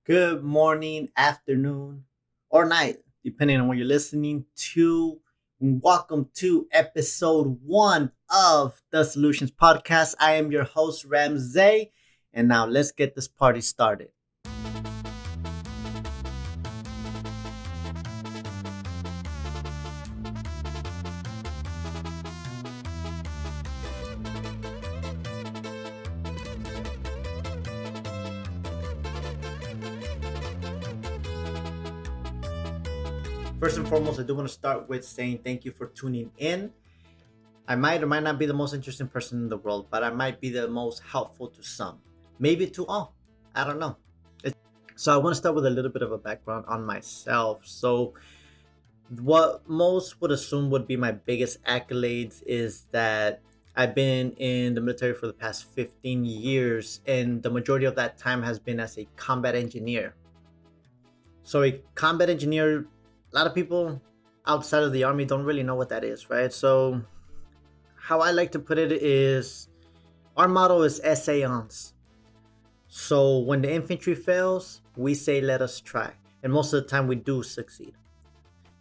Good morning, afternoon, or night, depending on when you're listening to. Welcome to episode one of the Solutions Podcast. I am your host, Ramsey, and now let's get this party started. First and foremost, I do want to start with saying thank you for tuning in. I might or might not be the most interesting person in the world, but I might be the most helpful to some, maybe to all. I don't know. So I want to start with a little bit of a background on myself. So what most would assume would be my biggest accolades is that I've been in the military for the past 15 years, and the majority of that time has been as a combat engineer. So, a combat engineer, a lot of people outside of the army don't really know what that is, right? So, how I like to put it is our motto is essayons. So, when the infantry fails, we say, let us try. And most of the time, we do succeed.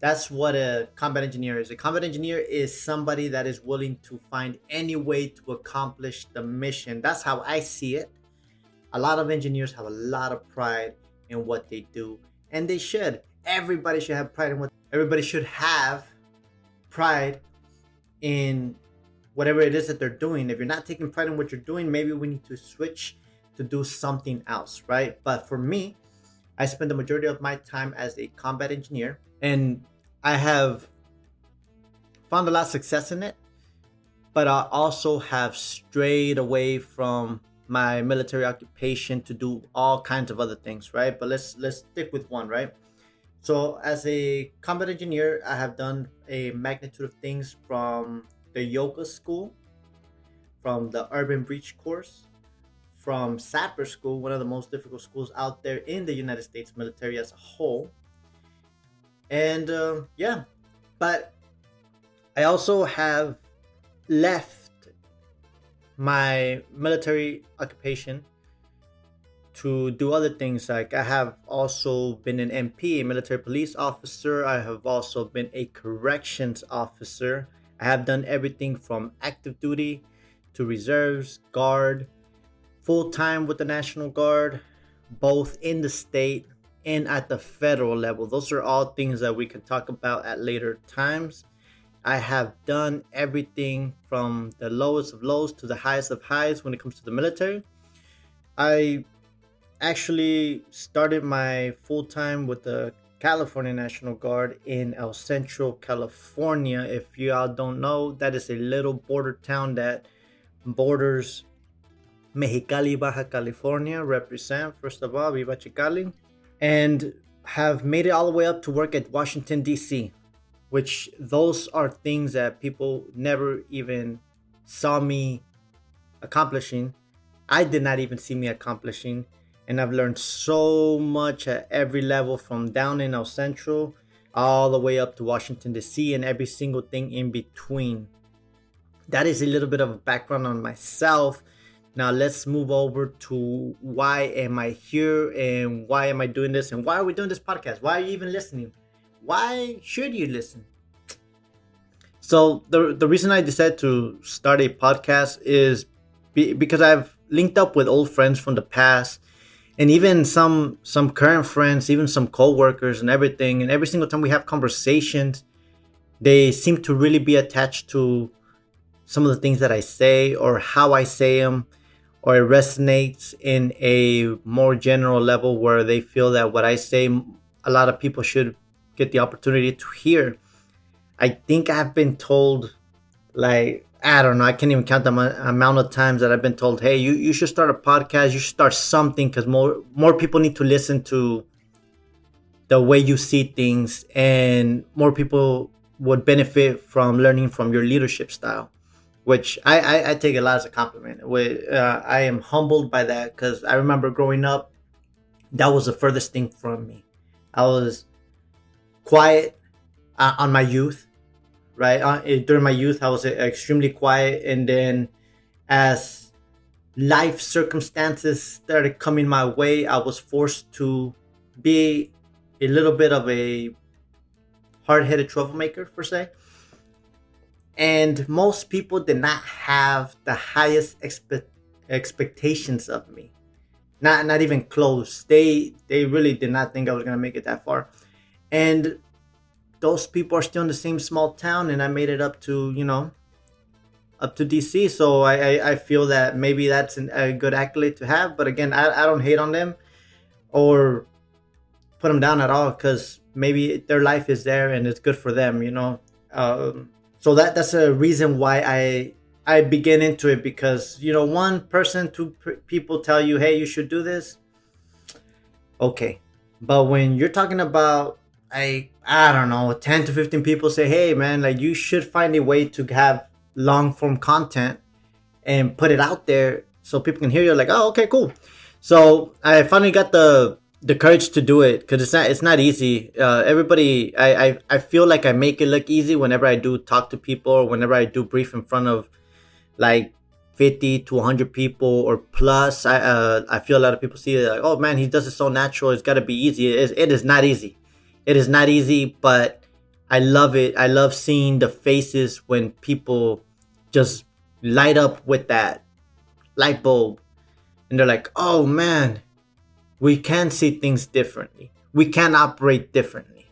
That's what a combat engineer is. A combat engineer is somebody that is willing to find any way to accomplish the mission. That's how I see it. A lot of engineers have a lot of pride in what they do, and they should. Everybody should have pride in what everybody should have pride in whatever it is that they're doing. If you're not taking pride in what you're doing, maybe we need to switch to do something else, right? But for me, I spend the majority of my time as a combat engineer, and I have found a lot of success in it, but I also have strayed away from my military occupation to do all kinds of other things, right? But let's stick with one, right? So as a combat engineer, I have done a magnitude of things from the yoga school, from the urban breach course, from sapper school, one of the most difficult schools out there in the United States military as a whole. And yeah, but I also have left my military occupation to do other things. Like I have also been an MP, a military police officer. I have also been a corrections officer. I have done everything from active duty to reserves, guard, full time with the National Guard, both in the state and at the federal level. Those are all things that we can talk about at later times. I have done everything from the lowest of lows to the highest of highs when it comes to the military. I actually started my full time with the California National Guard in El Centro, California. If you all don't know, that is a little border town that borders Mexicali, Baja California. Represent, first of all, Viva Chicali. And have made it all the way up to work at Washington, D.C., which those are things that people never even saw me accomplishing. I did not even see me accomplishing. And I've learned so much at every level from down in El Central all the way up to Washington, D.C., and every single thing in between. That is a little bit of a background on myself. Now let's move over to why am I here and why am I doing this and why are we doing this podcast? Why are you even listening? Why should you listen? So the reason I decided to start a podcast is because I've linked up with old friends from the past, and even some current friends, even some coworkers and everything. And every single time we have conversations, they seem to really be attached to some of the things that I say or how I say them, or it resonates in a more general level where they feel that what I say, a lot of people should get the opportunity to hear. I think I've been told, like, I don't know, I can't even count the amount of times that I've been told, hey, you should start a podcast, you should start something because more people need to listen to the way you see things, and more people would benefit from learning from your leadership style, which I take a lot as a compliment. I am humbled by that because I remember growing up, that was the furthest thing from me. I was quiet on my youth, right? During my youth, I was extremely quiet, and then as life circumstances started coming my way, I was forced to be a little bit of a hard-headed troublemaker, per se. And most people did not have the highest expectations of me. Not even close. They really did not think I was gonna make it that far. And those people are still in the same small town, and I made it up to, up to DC. So I feel that maybe that's a good accolade to have. But again, I don't hate on them or put them down at all, because maybe their life is there and it's good for them. So that's a reason why I begin into it, because one person, two people tell you, hey, you should do this. Okay, but when you're talking about, I don't know, 10 to 15 people say, hey man, like you should find a way to have long form content and put it out there so people can hear you, like, oh, okay, cool. So I finally got the courage to do it, because it's not easy. Everybody, I feel like I make it look easy whenever I do talk to people, or whenever I do brief in front of like 50 to 100 people or plus. I feel a lot of people see it like, oh man, he does it so natural, it's got to be easy. It is not easy. It is not easy, but I love it. I love seeing the faces when people just light up with that light bulb, and they're like, oh man, we can see things differently, we can operate differently,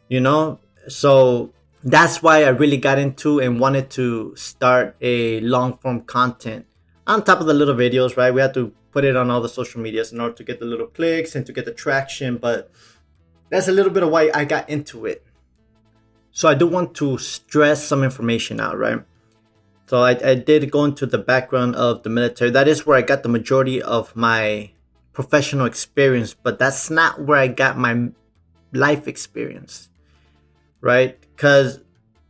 you know so that's why I really got into and wanted to start a long form content on top of the little videos, right? We had to put it on all the social medias in order to get the little clicks and to get the traction, but that's a little bit of why I got into it. So I do want to stress some information out, right? So I did go into the background of the military. That is where I got the majority of my professional experience, but that's not where I got my life experience, right? Because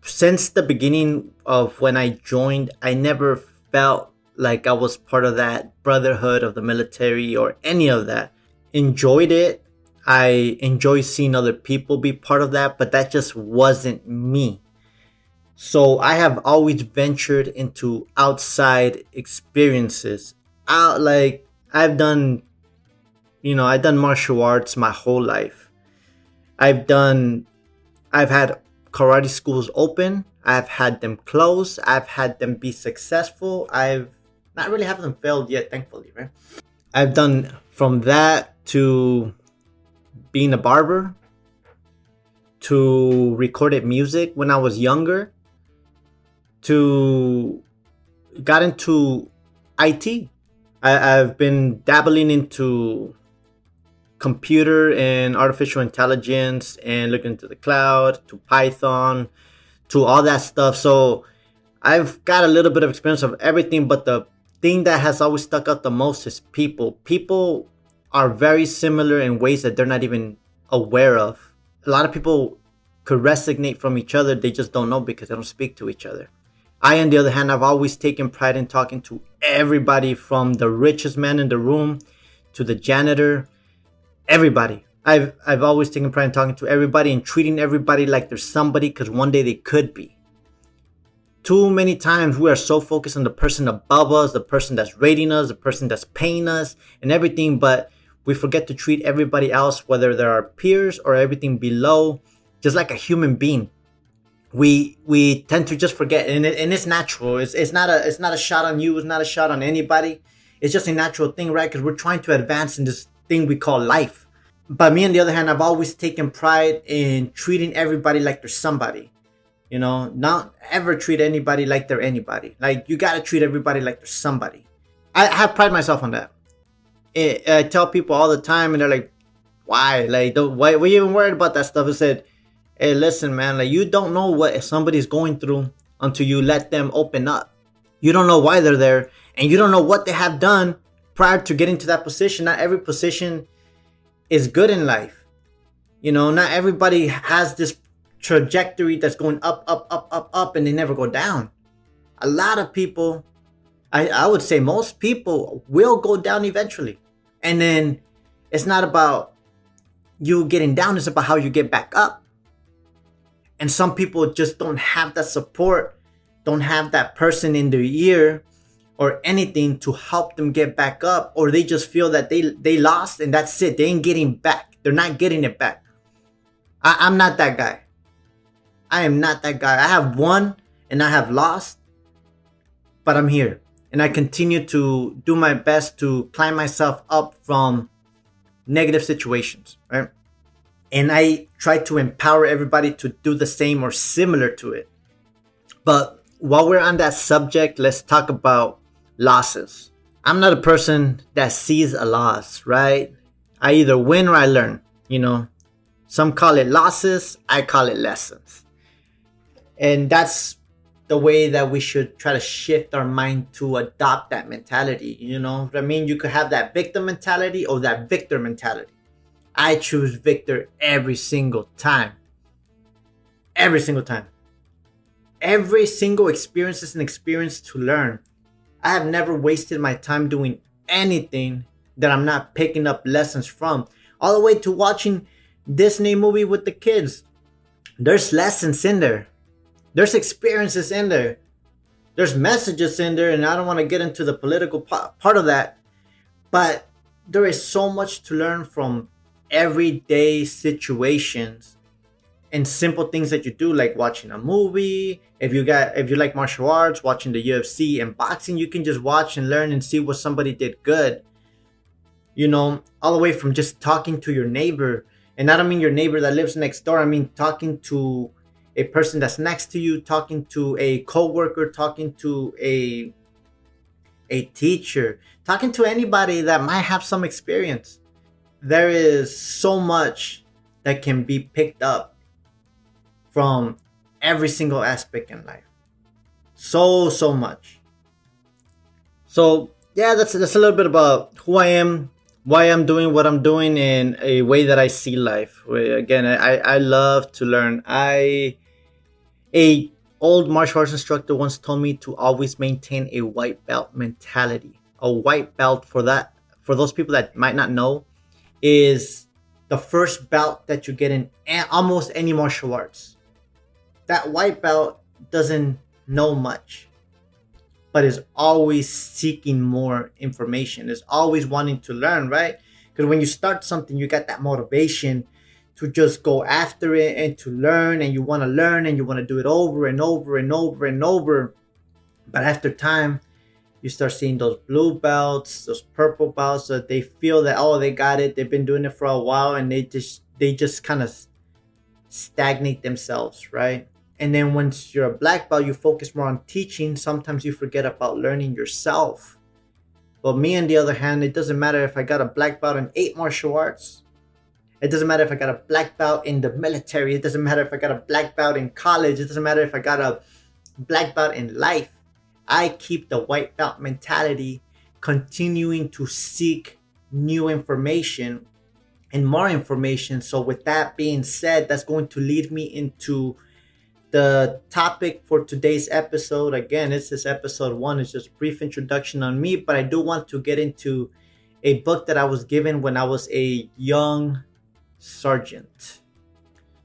since the beginning of when I joined, I never felt like I was part of that brotherhood of the military or any of that. Enjoyed it. I enjoy seeing other people be part of that, but that just wasn't me. So I have always ventured into outside experiences. Out like I've done martial arts my whole life. I've done I've had karate schools open. I've had them close. I've had them be successful. I've not really had them failed yet, thankfully, right? I've done from that to being a barber, to recorded music when I was younger, to got into IT. I've been dabbling into computer and artificial intelligence and looking into the cloud, to Python, to all that stuff. So I've got a little bit of experience of everything, but the thing that has always stuck out the most is people. People are very similar in ways that they're not even aware of. A lot of people could resonate from each other, they just don't know because they don't speak to each other. I, on the other hand, I've always taken pride in talking to everybody, from the richest man in the room to the janitor, everybody. I've always taken pride in talking to everybody and treating everybody like they're somebody, because one day they could be. Too many times we are so focused on the person above us, the person that's rating us, the person that's paying us and everything, but we forget to treat everybody else, whether they're our peers or everything below, just like a human being. We tend to just forget, and it's natural. It's not a shot on you. It's not a shot on anybody. It's just a natural thing, right? Because we're trying to advance in this thing we call life. But me, on the other hand, I've always taken pride in treating everybody like they're somebody. Not ever treat anybody like they're anybody. Like, you gotta treat everybody like they're somebody. I have pride myself on that. I tell people all the time, and they're like, "Why? Like, why were you even worried about that stuff?" I said, hey, listen, man, like, you don't know what somebody's going through until you let them open up. You don't know why they're there, and you don't know what they have done prior to getting to that position. Not every position is good in life. Not everybody has this trajectory that's going up, up, up, up, up, and they never go down. A lot of people, I would say most people, will go down eventually. And then it's not about you getting down, it's about how you get back up. And some people just don't have that support, don't have that person in their ear, or anything to help them get back up, or they just feel that they lost and that's it. They ain't getting back. They're not getting it back. I'm not that guy. I am not that guy. I have won and I have lost, but I'm here. And I continue to do my best to climb myself up from negative situations, right? And I try to empower everybody to do the same or similar to it. But while we're on that subject, let's talk about losses. I'm not a person that sees a loss, right? I either win or I learn, Some call it losses, I call it lessons. And that's the way that we should try to shift our mind to adopt that mentality. I mean, you could have that victim mentality or that victor mentality. I choose victor every single time. Every single time. Every single experience is an experience to learn. I have never wasted my time doing anything that I'm not picking up lessons from. All the way to watching Disney movie with the kids. There's lessons in there. There's experiences in there. There's messages in there, and I don't want to get into the political part of that. But there is so much to learn from everyday situations and simple things that you do, like watching a movie. If you like martial arts, watching the UFC and boxing, you can just watch and learn and see what somebody did good. All the way from just talking to your neighbor. And I don't mean your neighbor that lives next door. I mean talking to a person that's next to you, talking to a coworker, talking to a teacher, talking to anybody that might have some experience. There is so much that can be picked up from every single aspect in life. So much. So yeah, that's a little bit about who I am, why I'm doing what I'm doing, in a way that I see life. Again, I love to learn. A old martial arts instructor once told me to always maintain a white belt mentality. A white belt, for those people that might not know, is the first belt that you get in almost any martial arts. That white belt doesn't know much, but is always seeking more information, is always wanting to learn, right? Because when you start something, you got that motivation to just go after it and to learn, and you want to learn and you want to do it over and over and over and over. But after time, you start seeing those blue belts, those purple belts, that they feel that, oh, they got it, they've been doing it for a while, and they just kind of stagnate themselves, right? And then once you're a black belt, you focus more on teaching. Sometimes you forget about learning yourself. But me, on the other hand, it doesn't matter if I got a black belt in 8 martial arts. It doesn't matter if I got a black belt in the military. It doesn't matter if I got a black belt in college. It doesn't matter if I got a black belt in life. I keep the white belt mentality, continuing to seek new information and more information. So with that being said, that's going to lead me into the topic for today's episode. Again, this is episode 1. It's just a brief introduction on me, but I do want to get into a book that I was given when I was a young sergeant.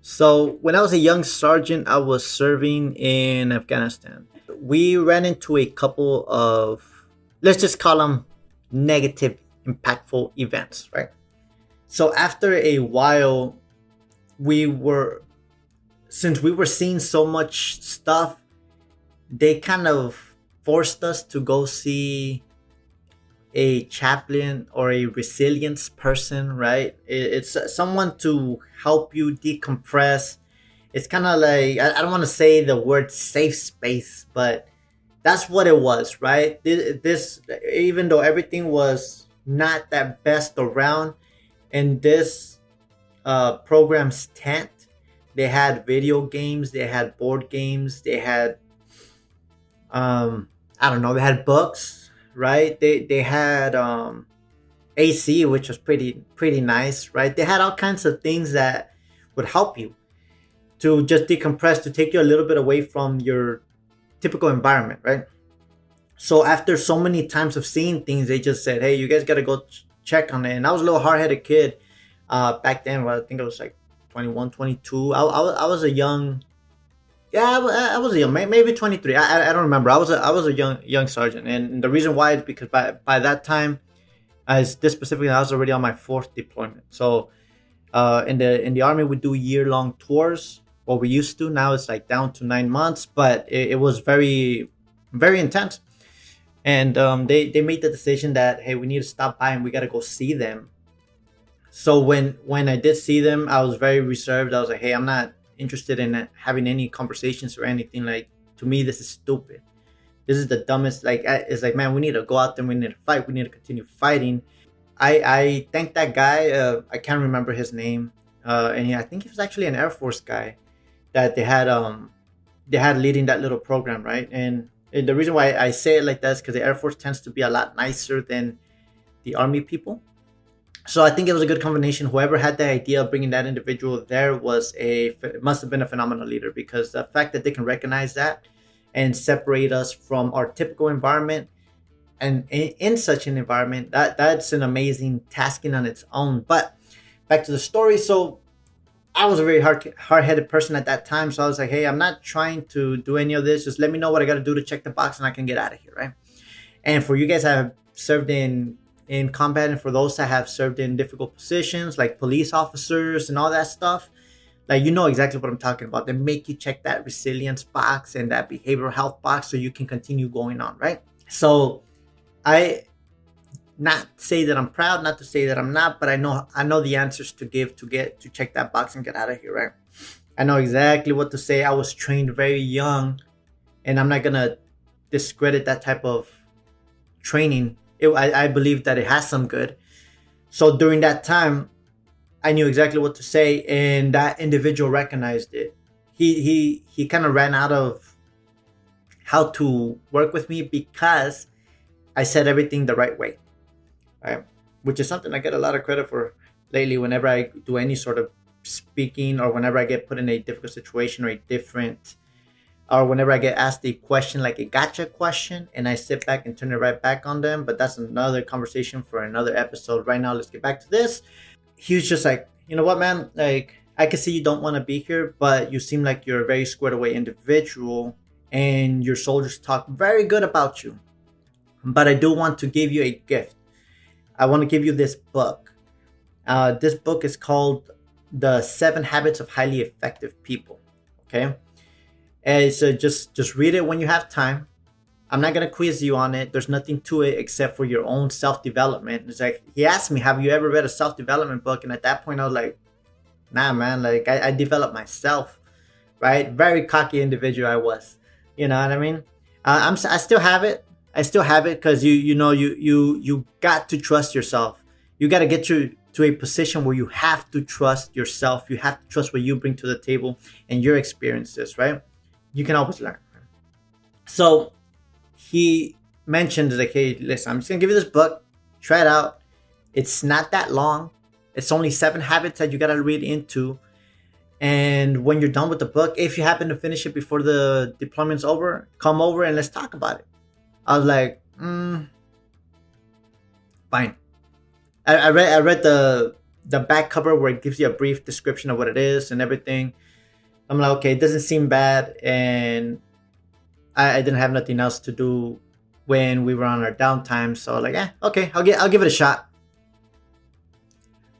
So when I was a young sergeant, I was serving in Afghanistan. We ran into a couple of, let's just call them negative, impactful events, right? So after a while, since we were seeing so much stuff, they kind of forced us to go see a chaplain or a resilience person, right? It's someone to help you decompress. It's kind of like, I don't want to say the word safe space, but that's what it was, right? This, even though everything was not that best around, in this program's tent, they had video games, they had board games, they had, I don't know, they had books, right? They had AC, which was pretty nice, right? They had all kinds of things that would help you to just decompress, to take you a little bit away from your typical environment, right? So after so many times of seeing things, they just said, hey, you guys got to go check on it. And I was a little hard-headed kid back then. Well, I think I was like 21, 22. I was a young Yeah, I was young, maybe 23. I don't remember. I was a young sergeant, and the reason why is because by that time, as this specifically, I was already on my fourth deployment. So in the army, we do year long tours. What we used to now it's like down to 9 months, but it was very intense. And they made the decision that hey, we need to stop by and we got to go see them. So when I did see them, I was very reserved. I was like, hey, I'm not interested in having any conversations or anything. Like, to me, this is stupid. This is the dumbest. Like, it's like, man, we need to go out there. We need to fight. We need to continue fighting. I thank that guy. I can't remember his name. I think he was actually an Air Force guy that they had leading that little program, right? And the reason why I say it like that is because the Air Force tends to be a lot nicer than the Army people. So I think it was a good combination. Whoever had the idea of bringing that individual there must have been a phenomenal leader, because the fact that they can recognize that and separate us from our typical environment, and in such an environment, that's an amazing tasking on its own. But back to the story. So I was a very hard-headed person at that time. So I was like, hey, I'm not trying to do any of this. Just let me know what I got to do to check the box and I can get out of here, right? And for you guys that have served in combat, and for those that have served in difficult positions like police officers and all that stuff, like, you know exactly what I'm talking about. They make you check that resilience box and that behavioral health box so you can continue going on, right? So I not say that I'm proud, not to say that I'm not, but I know the answers to give to get to check that box and get out of here, right? I know exactly what to say. I was trained very young, and I'm not gonna discredit that type of training. I believe that it has some good. So during that time, I knew exactly what to say, and that individual recognized it. He kind of ran out of how to work with me because I said everything the right way, right? Which is something I get a lot of credit for lately. Whenever I do any sort of speaking, or whenever I get put in a difficult situation, or whenever I get asked a question like a gotcha question, and I sit back and turn it right back on them. But that's another conversation for another episode. Right now, let's get back to this. He was just like, you know what, man? Like, I can see you don't want to be here, but you seem like you're a very squared away individual, and your soldiers talk very good about you. But I do want to give you a gift. I want to give you this book. This book is called The 7 Habits of Highly Effective People. Okay? And so just read it when you have time. I'm not gonna quiz you on it. There's nothing to it except for your own self-development. It's like, he asked me, have you ever read a self-development book? And at that point I was like, nah, man, like I developed myself, right? Very cocky individual I was. You know what I mean? I still have it. I still have it because you got to trust yourself. You got to get to a position where you have to trust yourself. You have to trust what you bring to the table and your experiences, right? You can always learn. So he mentioned, like, hey, listen, I'm just gonna give you this book. Try it out. It's not that long. It's only 7 habits that you gotta read into. And when you're done with the book, if you happen to finish it before the deployment's over, come over and let's talk about it. I was like, fine. I read the back cover where it gives you a brief description of what it is and everything. I'm like, okay, it doesn't seem bad, and I didn't have nothing else to do when we were on our downtime, so like, okay, I'll give it a shot.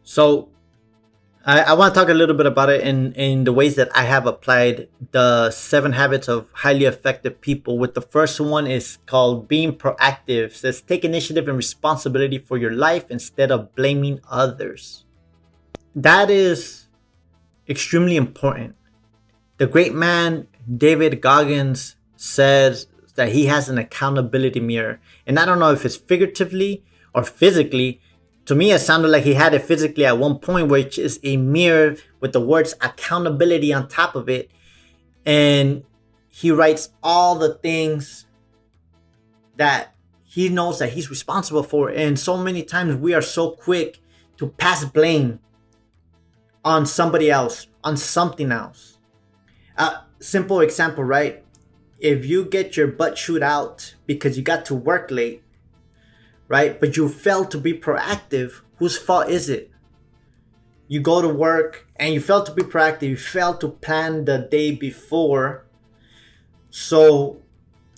So I want to talk a little bit about it in the ways that I have applied the 7 habits of highly effective people. With the first one is called being proactive. It says take initiative and responsibility for your life instead of blaming others. That is extremely important. The great man David Goggins says that he has an accountability mirror, and I don't know if it's figuratively or physically. To me, it sounded like he had it physically at one point, which is a mirror with the words accountability on top of it. And he writes all the things that he knows that he's responsible for. And so many times we are so quick to pass blame on somebody else, on something else. Simple example, right? If you get your butt chewed out because you got to work late, right? But you failed to be proactive. Whose fault is it? You go to work and you failed to be proactive. You failed to plan the day before, So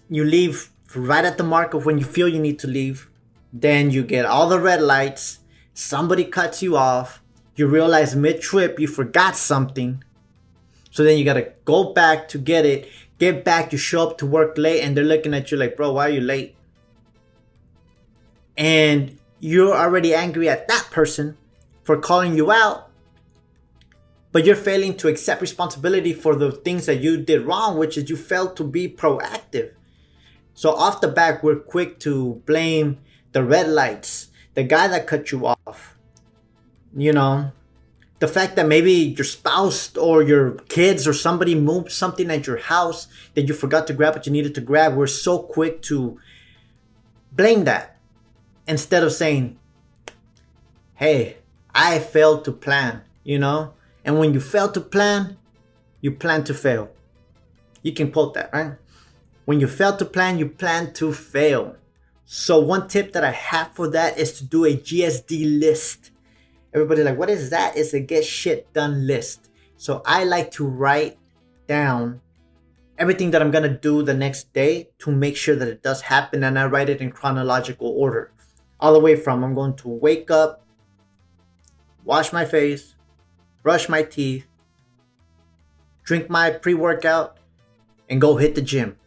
you leave right at the mark of when you feel you need to leave. Then you get all the red lights. Somebody cuts you off. You realize mid-trip you forgot something. So then you gotta go back to get it. Get back, you show up to work late, and they're looking at you like, bro, why are you late? And you're already angry at that person for calling you out, but you're failing to accept responsibility for the things that you did wrong, which is you failed to be proactive. So off the back, we're quick to blame the red lights, the guy that cut you off, you know, the fact that maybe your spouse or your kids or somebody moved something at your house that you forgot to grab what you needed to grab. We're so quick to blame that instead of saying, hey, I failed to plan, you know? And when you fail to plan, you plan to fail. You can quote that, right? When you fail to plan, you plan to fail. So one tip that I have for that is to do a GSD list. Everybody's like, what is that? It's a get shit done list. So I like to write down everything that I'm going to do the next day to make sure that it does happen. And I write it in chronological order. All the way from I'm going to wake up, wash my face, brush my teeth, drink my pre-workout, and go hit the gym.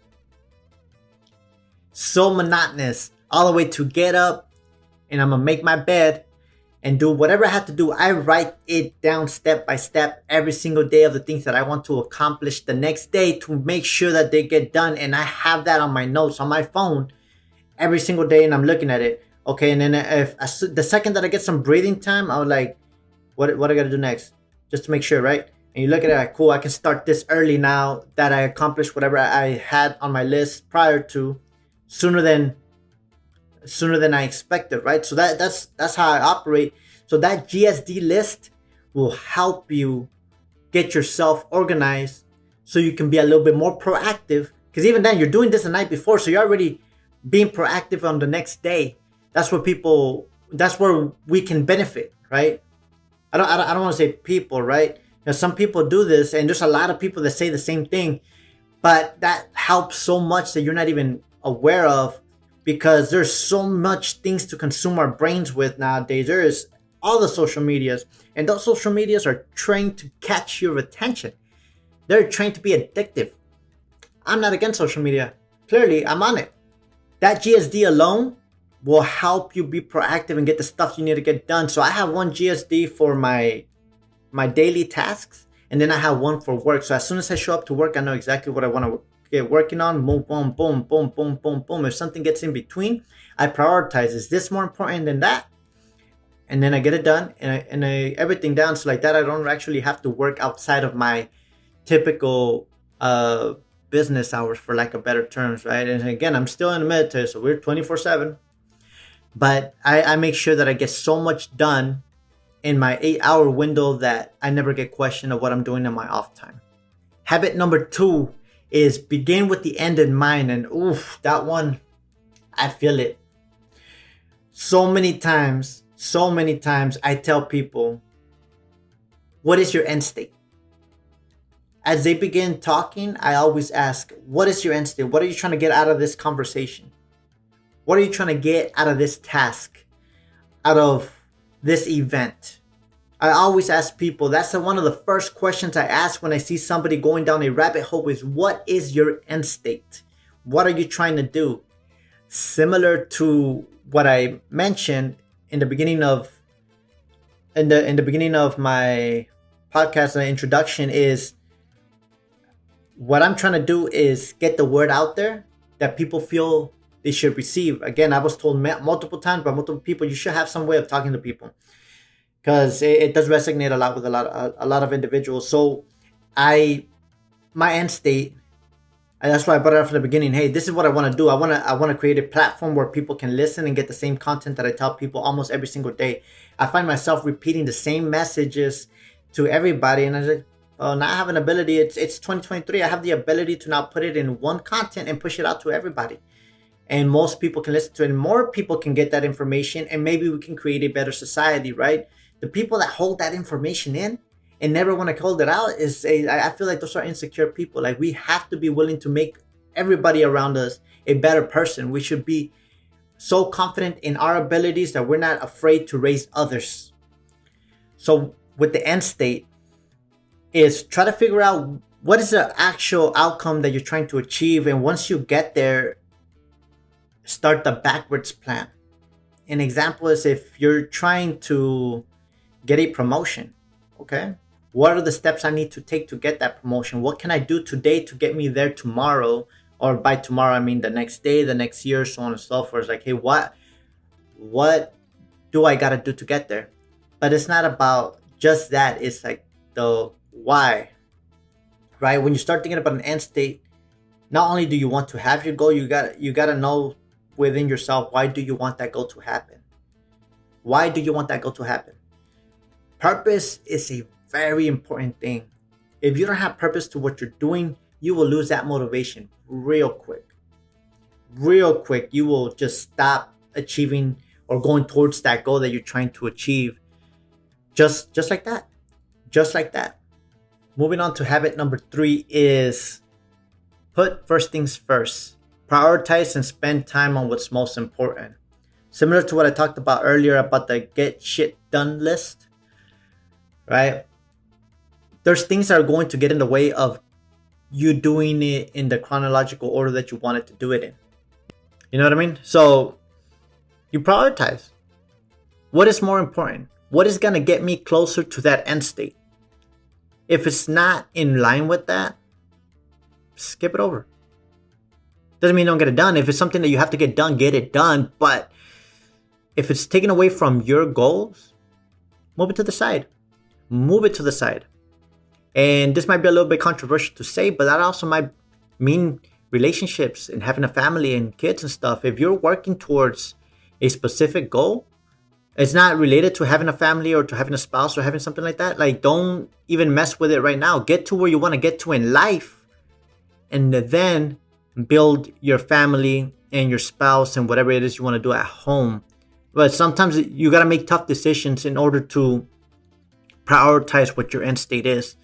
So monotonous. All the way to get up and I'm going to make my bed and do whatever I have to do. I write it down step by step every single day of the things that I want to accomplish the next day to make sure that they get done. And I have that on my notes on my phone every single day, and I'm looking at it. Okay, and then the second that I get some breathing time, I was like, what I got to do next? Just to make sure, right? And you look at it like, cool, I can start this early now that I accomplished whatever I had on my list prior to, sooner than I expected, right? So that's how I operate. So that GSD list will help you get yourself organized so you can be a little bit more proactive. Because even then, you're doing this the night before, so you're already being proactive on the next day. That's where we can benefit, right? I don't want to say people, right? Now, some people do this, and there's a lot of people that say the same thing, but that helps so much that you're not even aware of, because there's so much things to consume our brains with nowadays. There is all the social medias, and those social medias are trained to catch your attention. They're trained to be addictive. I'm not against social media. Clearly, I'm on it. That GSD alone will help you be proactive and get the stuff you need to get done. So I have one GSD for my daily tasks, and then I have one for work. So as soon as I show up to work, I know exactly what I want to get working on. Boom, boom, boom, boom, boom, boom, boom. If something gets in between, I prioritize. Is this more important than that? And then I get it done, and I everything down. So like that, I don't actually have to work outside of my typical business hours, for lack of better terms, right? And again, I'm still in the military, so we're 24/7. But I make sure that I get so much done in my 8-hour window that I never get questioned of what I'm doing in my off time. Habit number 2 is begin with the end in mind. And oof, that one, I feel it. So many times I tell people, what is your end state? As they begin talking, I always ask, what is your end state? What are you trying to get out of this conversation? What are you trying to get out of this task, out of this event? I always ask people, that's one of the first questions I ask when I see somebody going down a rabbit hole is, what is your end state? What are you trying to do? Similar to what I mentioned in the beginning of my podcast, the introduction is, what I'm trying to do is get the word out there that people feel they should receive. Again, I was told multiple times by multiple people, you should have some way of talking to people, because it does resonate a lot with a lot of individuals. So my end state, and that's why I brought it up from the beginning. Hey, this is what I want to do. I want to create a platform where people can listen and get the same content that I tell people almost every single day. I find myself repeating the same messages to everybody, and I was like, well, now I have an ability. It's 2023. I have the ability to now put it in one content and push it out to everybody. And most people can listen to it, and more people can get that information, and maybe we can create a better society, right? The people that hold that information in and never want to hold it out I feel like those are insecure people. Like, we have to be willing to make everybody around us a better person. We should be so confident in our abilities that we're not afraid to raise others. So with the end state is try to figure out what is the actual outcome that you're trying to achieve, and once you get there, start the backwards plan. An example is if you're trying to get a promotion, okay? What are the steps I need to take to get that promotion? What can I do today to get me there tomorrow? Or by tomorrow, I mean the next day, the next year, so on and so forth. It's like, hey, what do I gotta do to get there? But it's not about just that. It's like the why, right? When you start thinking about an end state, not only do you want to have your goal, you gotta know within yourself, why do you want that goal to happen? Why do you want that goal to happen? Purpose is a very important thing. If you don't have purpose to what you're doing, you will lose that motivation real quick. Real quick, you will just stop achieving or going towards that goal that you're trying to achieve. Just like that. Just like that. Moving on to habit number 3 is put first things first. Prioritize and spend time on what's most important. Similar to what I talked about earlier about the get shit done list, right? There's things that are going to get in the way of you doing it in the chronological order that you wanted to do it in. You know what I mean? So you prioritize. What is more important? What is going to get me closer to that end state? If it's not in line with that, skip it over. Doesn't mean don't get it done. If it's something that you have to get done, get it done. But if it's taken away from your goals, move it to the side. Move it to the side. And this might be a little bit controversial to say, but that also might mean relationships and having a family and kids and stuff. If you're working towards a specific goal, it's not related to having a family or to having a spouse or having something like that. Like, don't even mess with it right now. Get to where you want to get to in life, and then build your family and your spouse and whatever it is you want to do at home. But sometimes you got to make tough decisions in order to prioritize what your end state is.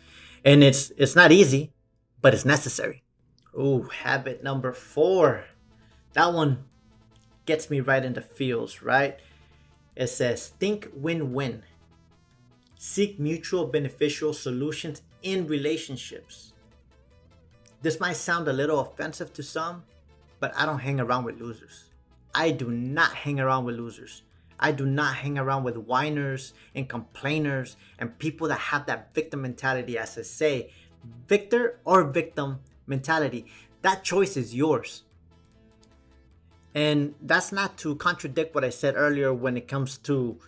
And it's not easy, but it's necessary. Oh, habit number 4. That one gets me right in the feels, right? It says, think win-win. Seek mutual beneficial solutions in relationships. This might sound a little offensive to some, but I don't hang around with losers. I do not hang around with losers. I do not hang around with whiners and complainers and people that have that victim mentality. As I say, victor or victim mentality. That choice is yours. And that's not to contradict what I said earlier when it comes to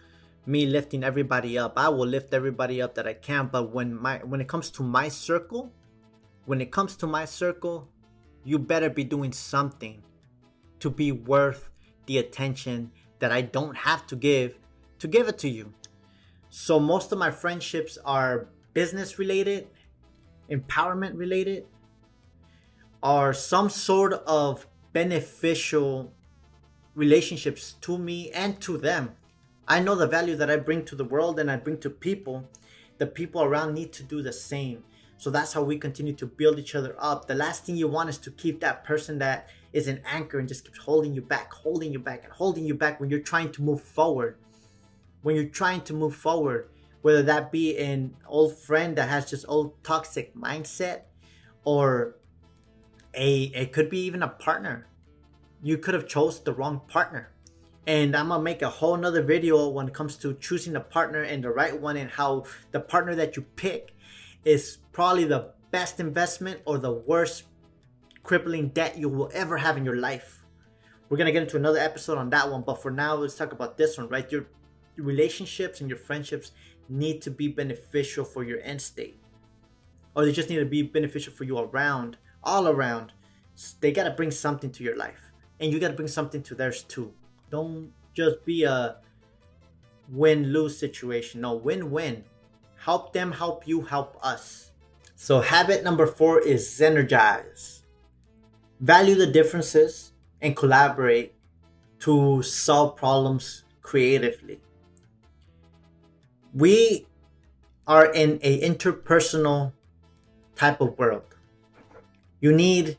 me lifting everybody up. I will lift everybody up that I can. But when it comes to my circle, you better be doing something to be worth the attention that I don't have to give it to you. So most of my friendships are business related, empowerment related, or some sort of beneficial relationships to me and to them. I know the value that I bring to the world and I bring to people. The people around need to do the same. So that's how we continue to build each other up. The last thing you want is to keep that person that is an anchor and just keeps holding you back when you're trying to move forward. Whether that be an old friend that has just old toxic mindset, or it could be even a partner. You could have chose the wrong partner. And I'm gonna make a whole nother video when it comes to choosing a partner and the right one, and how the partner that you pick is probably the best investment or the worst crippling debt you will ever have in your life. We're gonna get into another episode on that one, but for now, let's talk about this one, right? Your relationships and your friendships need to be beneficial for your end state, or they just need to be beneficial for you all around. They gotta bring something to your life, and you gotta bring something to theirs too. Don't just be a win-lose situation. No, win-win. Help them, help you, help us. So habit number 4 is synergize. Value the differences and collaborate to solve problems creatively. We are in an interpersonal type of world. You need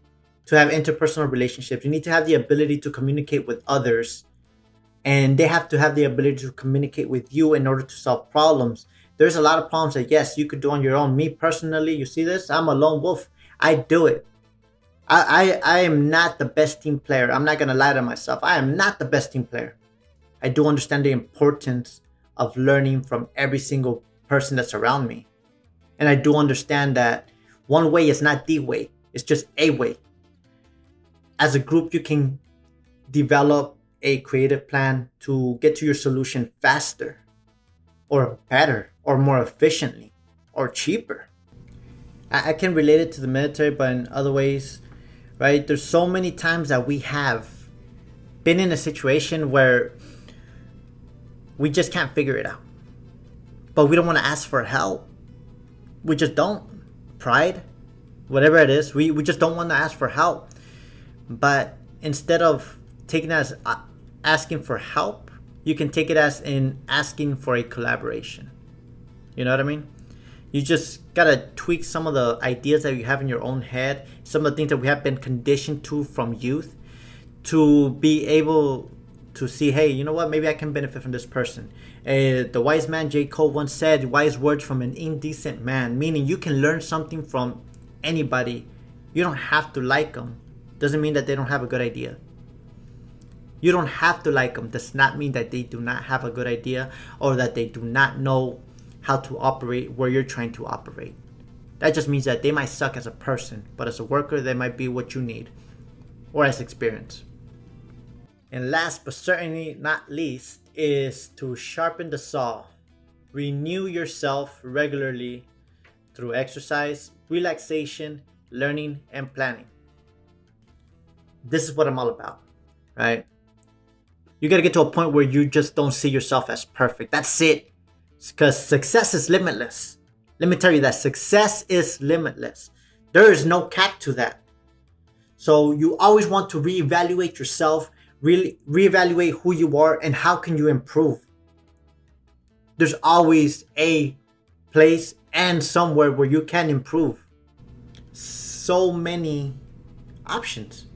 to have interpersonal relationships. You need to have the ability to communicate with others, and they have to have the ability to communicate with you in order to solve problems. There's a lot of problems that, yes, you could do on your own. Me personally, you see this? I'm a lone wolf. I do it. I am not the best team player. I'm not going to lie to myself. I am not the best team player. I do understand the importance of learning from every single person that's around me. And I do understand that one way is not the way. It's just a way. As a group, you can develop a creative plan to get to your solution faster or better or more efficiently or cheaper. I can relate it to the military, but in other ways, right? There's so many times that we have been in a situation where we just can't figure it out. But we don't want to ask for help. We just don't. Pride, whatever it is, we just don't want to ask for help. But instead of taking it as asking for help, you can take it as in asking for a collaboration. You know what I mean? You just gotta tweak some of the ideas that you have in your own head, some of the things that we have been conditioned to from youth, to be able to see, hey, you know what? Maybe I can benefit from this person. The wise man J. Cole once said, wise words from an indecent man, meaning you can learn something from anybody. You don't have to like them. Doesn't mean that they don't have a good idea. You don't have to like them. Does not mean that they do not have a good idea or that they do not know how to operate where you're trying to operate. That just means that they might suck as a person, but as a worker, they might be what you need, or as experience. And last but certainly not least is to sharpen the saw. Renew yourself regularly through exercise, relaxation, learning, and planning. This is what I'm all about, right? You gotta get to a point where you just don't see yourself as perfect. That's it. Because success is limitless. Let me tell you that success is limitless. There is no cap to that. So you always want to reevaluate yourself, really reevaluate who you are and how can you improve. There's always a place and somewhere where you can improve. So many options.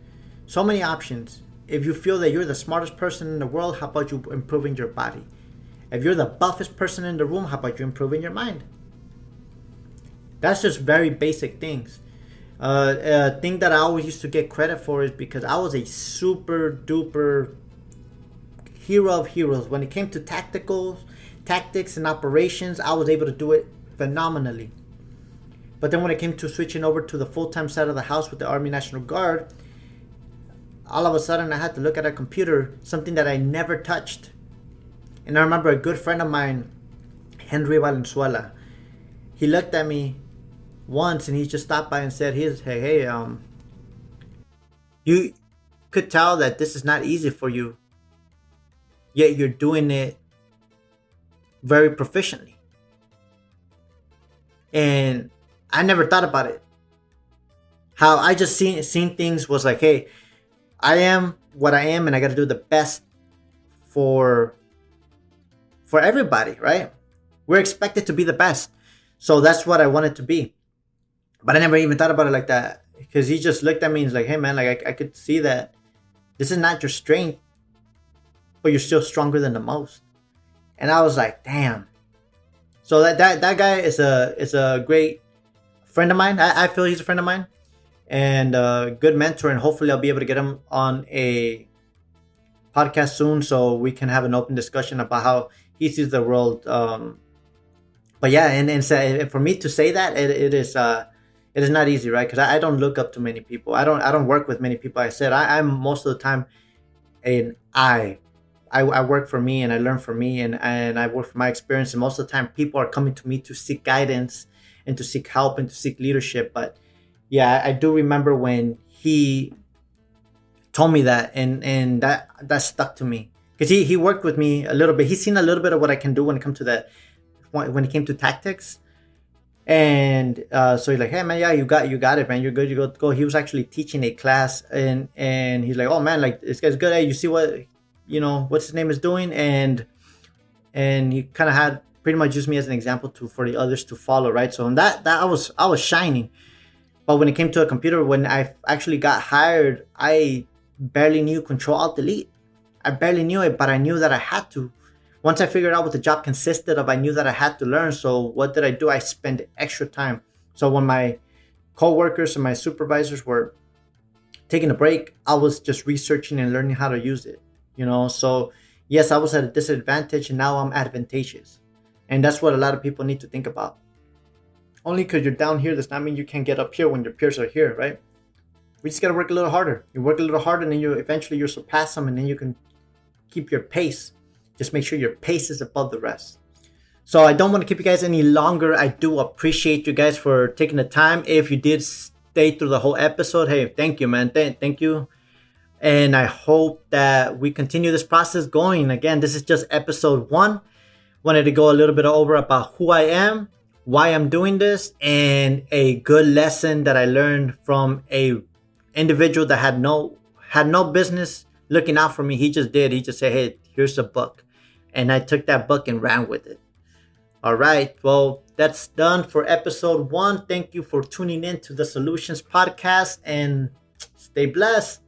So many options. If you feel that you're the smartest person in the world, how about you improving your body? If you're the buffest person in the room, how about you improving your mind? That's just very basic things. A thing that I always used to get credit for is because I was a super duper hero of heroes. When it came to tactics and operations, I was able to do it phenomenally. But then when it came to switching over to the full-time side of the house with the Army National Guard, all of a sudden I had to look at a computer, something that I never touched. And I remember a good friend of mine, Henry Valenzuela, he looked at me once and he just stopped by and said, hey, you could tell that this is not easy for you, yet you're doing it very proficiently. And I never thought about it. How I just seen things was like, hey, I am what I am and I got to do the best for everybody, right? We're expected to be the best. So that's what I wanted to be. But I never even thought about it like that, because he just looked at me and was like, hey man, like I could see that this is not your strength, but you're still stronger than the most. And I was like, damn. So that guy is a great friend of mine. I feel he's a friend of mine and a good mentor, and hopefully I'll be able to get him on a podcast soon so we can have an open discussion about how he sees the world. But yeah, and for me to say that, it is not easy, right? Because I don't look up to many people. I don't work with many people. I said I'm most of the time I work for me and I learn from me and I work for my experience. And most of the time, people are coming to me to seek guidance and to seek help and to seek leadership. But yeah, I do remember when he told me that, and that stuck to me, because he worked with me a little bit. He's seen a little bit of what I can do when it comes to that, when it came to tactics. And so he's like, hey man, yeah, you got it, man, you're good, you go. He was actually teaching a class, and he's like, oh man, like this guy's good. Hey, you see what, what's his name is doing? And he kind of had pretty much used me as an example for the others to follow, right? So in that I was shining. But when it came to a computer, when I actually got hired, I barely knew Control Alt Delete. I barely knew it, but I knew that I had to. Once I figured out what the job consisted of, I knew that I had to learn. So what did I do? I spent extra time. So when my coworkers and my supervisors were taking a break, I was just researching and learning how to use it. So yes, I was at a disadvantage, and now I'm advantageous. And that's what a lot of people need to think about. Only because you're down here does not mean you can't get up here when your peers are here, right? We just gotta work a little harder. You work a little harder, and then you eventually you surpass them, and then you can keep your pace. Just make sure your pace is above the rest. So I don't want to keep you guys any longer. I do appreciate you guys for taking the time. If you did stay through the whole episode, hey, thank you, man. Thank you. And I hope that we continue this process going. Again, this is just episode 1. Wanted to go a little bit over about who I am, why I'm doing this, and a good lesson that I learned from a individual that had no business looking out for me. He just did. He just said, hey, here's a book. And I took that book and ran with it. All right. Well, that's done for episode 1. Thank you for tuning in to the Solutions Podcast, and stay blessed.